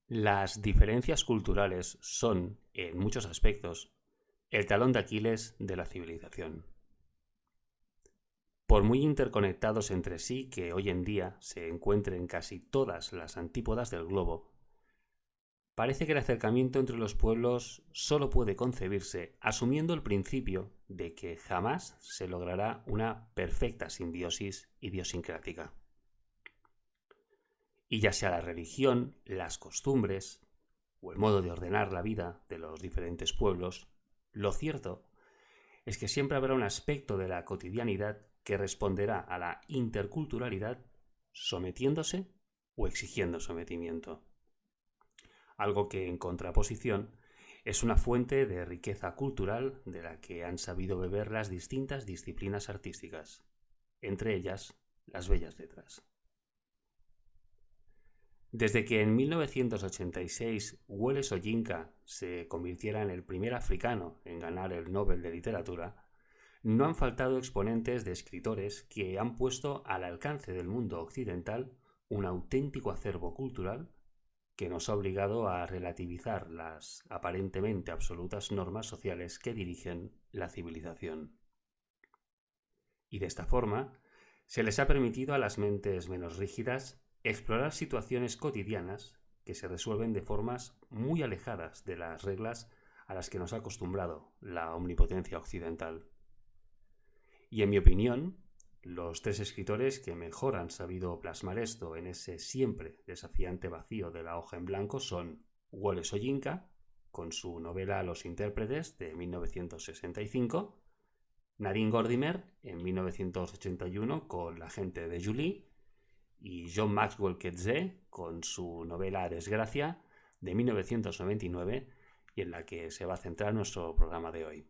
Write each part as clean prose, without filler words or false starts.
Las diferencias culturales son, en muchos aspectos, el talón de Aquiles de la civilización. Por muy interconectados entre sí que hoy en día se encuentren casi todas las antípodas del globo, parece que el acercamiento entre los pueblos solo puede concebirse asumiendo el principio de que jamás se logrará una perfecta simbiosis idiosincrática. Y ya sea la religión, las costumbres o el modo de ordenar la vida de los diferentes pueblos, lo cierto es que siempre habrá un aspecto de la cotidianidad que responderá a la interculturalidad sometiéndose o exigiendo sometimiento. Algo que, en contraposición, es una fuente de riqueza cultural de la que han sabido beber las distintas disciplinas artísticas, entre ellas las bellas letras. Desde que en 1986 Wole Soyinka se convirtiera en el primer africano en ganar el Nobel de Literatura, no han faltado exponentes de escritores que han puesto al alcance del mundo occidental un auténtico acervo cultural que nos ha obligado a relativizar las aparentemente absolutas normas sociales que dirigen la civilización. Y de esta forma, se les ha permitido a las mentes menos rígidas explorar situaciones cotidianas que se resuelven de formas muy alejadas de las reglas a las que nos ha acostumbrado la omnipotencia occidental. Y en mi opinión, los tres escritores que mejor han sabido plasmar esto en ese siempre desafiante vacío de la hoja en blanco son Wole Soyinka, con su novela Los intérpretes de 1965, Nadine Gordimer en 1981 con La gente de Julie y John Maxwell Coetzee con su novela Desgracia de 1999 y en la que se va a centrar nuestro programa de hoy.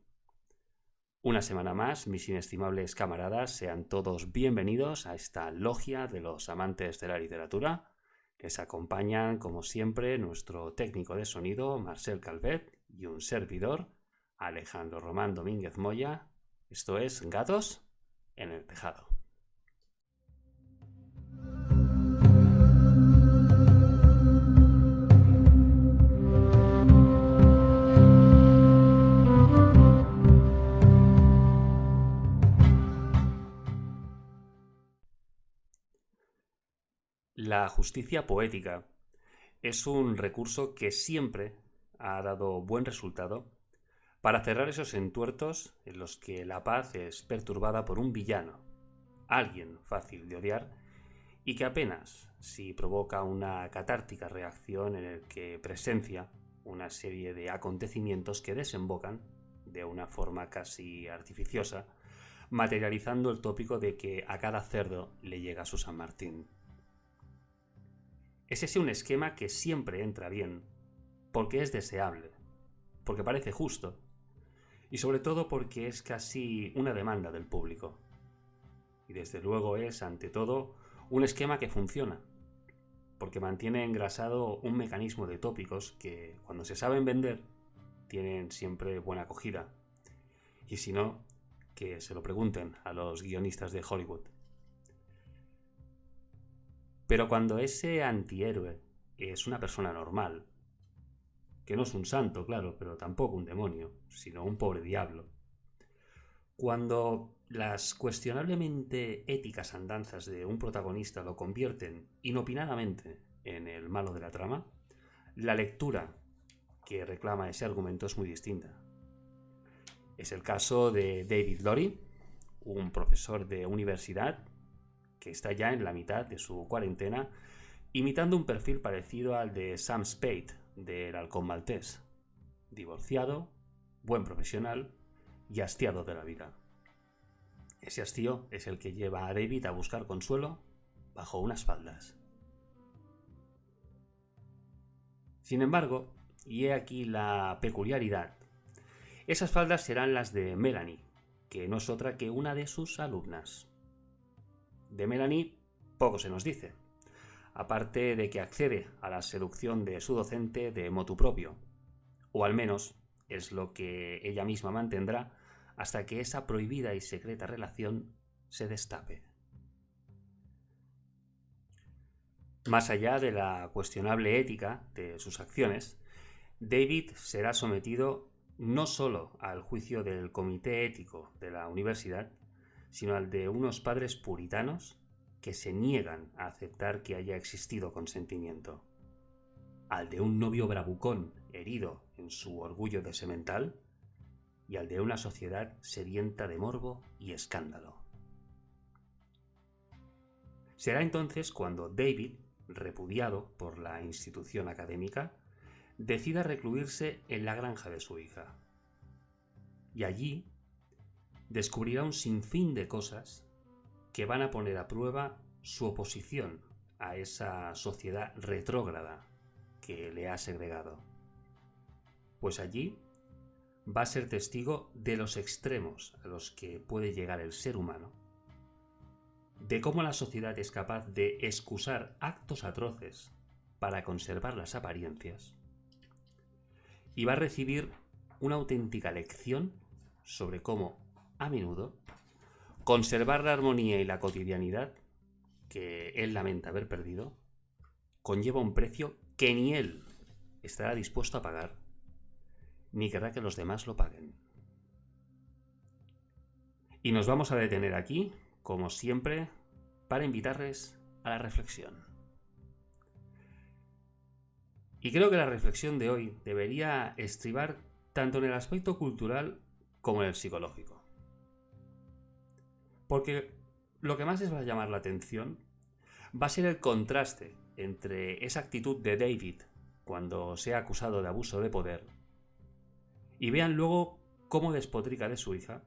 Una semana más, mis inestimables camaradas, sean todos bienvenidos a esta logia de los amantes de la literatura. Les acompañan, como siempre, nuestro técnico de sonido, Marcel Calvet, y un servidor, Alejandro Román Domínguez Moya. Esto es Gatos en el Tejado. La justicia poética es un recurso que siempre ha dado buen resultado para cerrar esos entuertos en los que la paz es perturbada por un villano, alguien fácil de odiar y que apenas si provoca una catártica reacción en el que presencia una serie de acontecimientos que desembocan de una forma casi artificiosa, materializando el tópico de que a cada cerdo le llega su San Martín. Es ese un esquema que siempre entra bien, porque es deseable, porque parece justo, y sobre todo porque es casi una demanda del público. Y desde luego es, ante todo, un esquema que funciona, porque mantiene engrasado un mecanismo de tópicos que, cuando se saben vender, tienen siempre buena acogida. Y si no, que se lo pregunten a los guionistas de Hollywood. Pero cuando ese antihéroe es una persona normal, que no es un santo, claro, pero tampoco un demonio, sino un pobre diablo, cuando las cuestionablemente éticas andanzas de un protagonista lo convierten inopinadamente en el malo de la trama, la lectura que reclama ese argumento es muy distinta. Es el caso de David Lowry, un profesor de universidad que está ya en la mitad de su cuarentena, imitando un perfil parecido al de Sam Spade del Halcón Maltés, divorciado, buen profesional y hastiado de la vida. Ese hastío es el que lleva a David a buscar consuelo bajo unas faldas. Sin embargo, y he aquí la peculiaridad, esas faldas serán las de Melanie, que no es otra que una de sus alumnas. De Melanie poco se nos dice, aparte de que accede a la seducción de su docente de motu propio, o al menos es lo que ella misma mantendrá hasta que esa prohibida y secreta relación se destape. Más allá de la cuestionable ética de sus acciones, David será sometido no solo al juicio del comité ético de la universidad, sino al de unos padres puritanos que se niegan a aceptar que haya existido consentimiento, al de un novio bravucón herido en su orgullo de semental y al de una sociedad sedienta de morbo y escándalo. Será entonces cuando David, repudiado por la institución académica, decida recluirse en la granja de su hija. Y allí descubrirá un sinfín de cosas que van a poner a prueba su oposición a esa sociedad retrógrada que le ha segregado. Pues allí va a ser testigo de los extremos a los que puede llegar el ser humano, de cómo la sociedad es capaz de excusar actos atroces para conservar las apariencias, y va a recibir una auténtica lección sobre cómo, a menudo, conservar la armonía y la cotidianidad que él lamenta haber perdido conlleva un precio que ni él estará dispuesto a pagar, ni querrá que los demás lo paguen. Y nos vamos a detener aquí, como siempre, para invitarles a la reflexión. Y creo que la reflexión de hoy debería estribar tanto en el aspecto cultural como en el psicológico. Porque lo que más les va a llamar la atención va a ser el contraste entre esa actitud de David cuando sea acusado de abuso de poder y vean luego cómo despotrica de su hija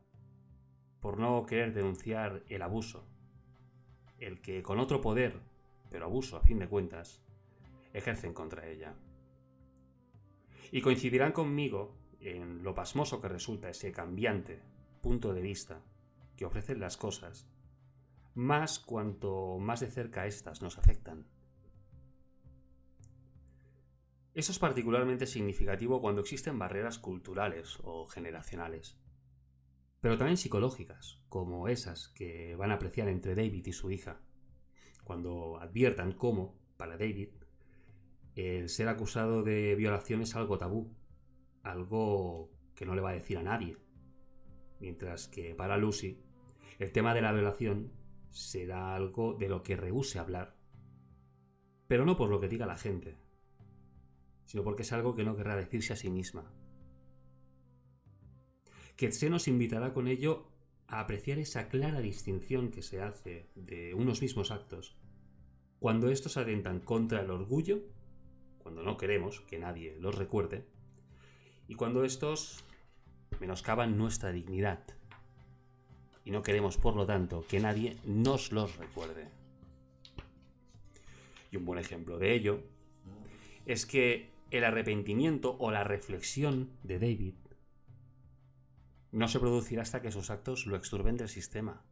por no querer denunciar el abuso, el que con otro poder, pero abuso a fin de cuentas, ejercen contra ella. Y coincidirán conmigo en lo pasmoso que resulta ese cambiante punto de vista que ofrecen las cosas, más cuanto más de cerca éstas nos afectan. Eso es particularmente significativo cuando existen barreras culturales o generacionales, pero también psicológicas, como esas que van a apreciar entre David y su hija, cuando adviertan cómo, para David, el ser acusado de violación es algo tabú, algo que no le va a decir a nadie, mientras que para Lucy el tema de la violación será algo de lo que rehúse hablar, pero no por lo que diga la gente, sino porque es algo que no querrá decirse a sí misma. Coetzee nos invitará con ello a apreciar esa clara distinción que se hace de unos mismos actos cuando estos atentan contra el orgullo, cuando no queremos que nadie los recuerde, y cuando estos menoscaban nuestra dignidad y no queremos, por lo tanto, que nadie nos los recuerde. Y un buen ejemplo de ello es que el arrepentimiento o la reflexión de David no se producirá hasta que sus actos lo exturben del sistema.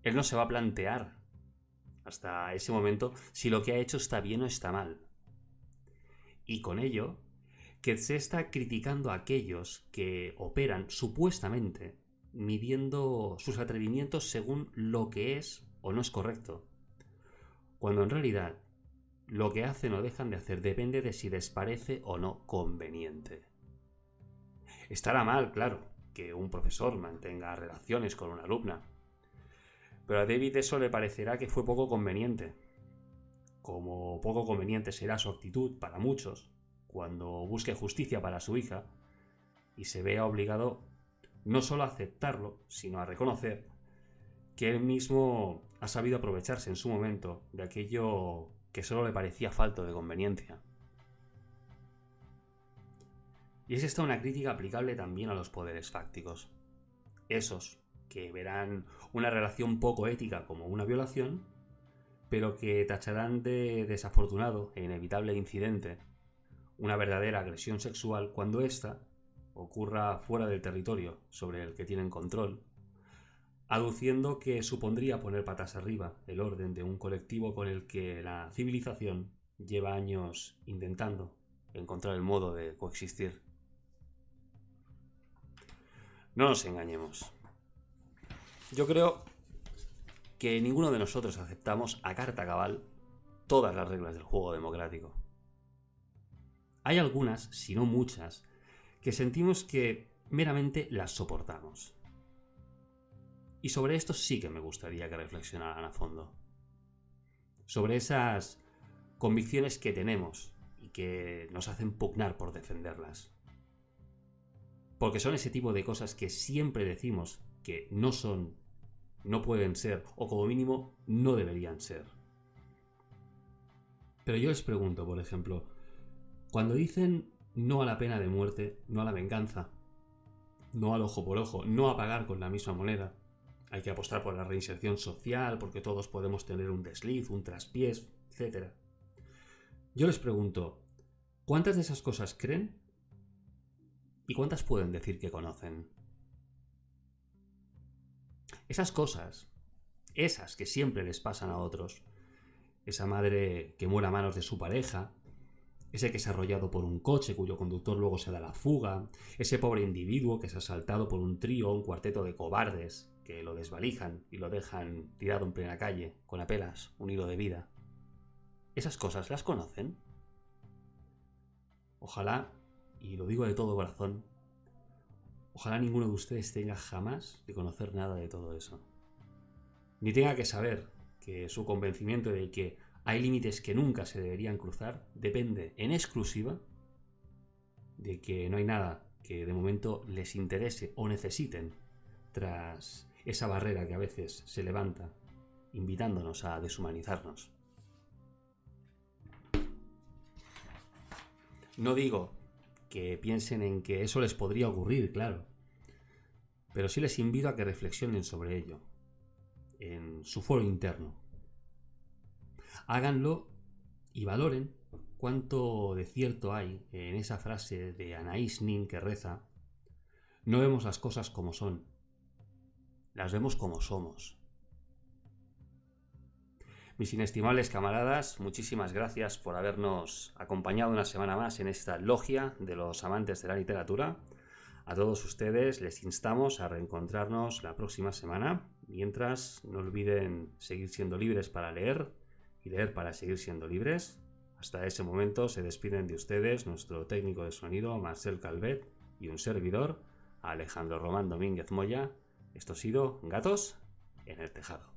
Él no se va a plantear hasta ese momento si lo que ha hecho está bien o está mal. Y con ello, Coetzee está criticando a aquellos que operan supuestamente midiendo sus atrevimientos según lo que es o no es correcto, cuando en realidad lo que hacen o dejan de hacer depende de si les parece o no conveniente. Estará mal, claro, que un profesor mantenga relaciones con una alumna, pero a David eso le parecerá que fue poco conveniente, como poco conveniente será su actitud para muchos cuando busque justicia para su hija y se vea obligado no solo a aceptarlo, sino a reconocer que él mismo ha sabido aprovecharse en su momento de aquello que solo le parecía falto de conveniencia. Y es esta una crítica aplicable también a los poderes fácticos. Esos que verán una relación poco ética como una violación, pero que tacharán de desafortunado e inevitable incidente una verdadera agresión sexual cuando ésta ocurra fuera del territorio sobre el que tienen control, aduciendo que supondría poner patas arriba el orden de un colectivo con el que la civilización lleva años intentando encontrar el modo de coexistir. No nos engañemos. Yo creo que ninguno de nosotros aceptamos a carta cabal todas las reglas del juego democrático. Hay algunas, si no muchas, que sentimos que meramente las soportamos. Y sobre esto sí que me gustaría que reflexionaran a fondo. Sobre esas convicciones que tenemos y que nos hacen pugnar por defenderlas. Porque son ese tipo de cosas que siempre decimos que no son, no pueden ser, o como mínimo no deberían ser. Pero yo les pregunto, por ejemplo, cuando dicen no a la pena de muerte, no a la venganza, no al ojo por ojo, no a pagar con la misma moneda, hay que apostar por la reinserción social porque todos podemos tener un desliz, un traspiés, etc. Yo les pregunto, ¿cuántas de esas cosas creen? ¿Y cuántas pueden decir que conocen? Esas cosas, esas que siempre les pasan a otros, esa madre que muere a manos de su pareja, ese que es arrollado por un coche cuyo conductor luego se da la fuga, ese pobre individuo que es asaltado por un trío o un cuarteto de cobardes que lo desvalijan y lo dejan tirado en plena calle, con apenas un hilo de vida. ¿Esas cosas las conocen? Ojalá, y lo digo de todo corazón, ojalá ninguno de ustedes tenga jamás de conocer nada de todo eso. Ni tenga que saber que su convencimiento de que hay límites que nunca se deberían cruzar depende en exclusiva de que no hay nada que de momento les interese o necesiten tras esa barrera que a veces se levanta invitándonos a deshumanizarnos. No digo que piensen en que eso les podría ocurrir, claro, pero sí les invito a que reflexionen sobre ello en su foro interno. Háganlo y valoren cuánto de cierto hay en esa frase de Anaïs Nin que reza: no vemos las cosas como son, las vemos como somos. Mis inestimables camaradas, muchísimas gracias por habernos acompañado una semana más en esta logia de los amantes de la literatura. A todos ustedes les instamos a reencontrarnos la próxima semana. Mientras, no olviden seguir siendo libres para leer y leer para seguir siendo libres. Hasta ese momento se despiden de ustedes nuestro técnico de sonido, Marcel Calvet, y un servidor, Alejandro Román Domínguez Moya. Esto ha sido Gatos en el Tejado.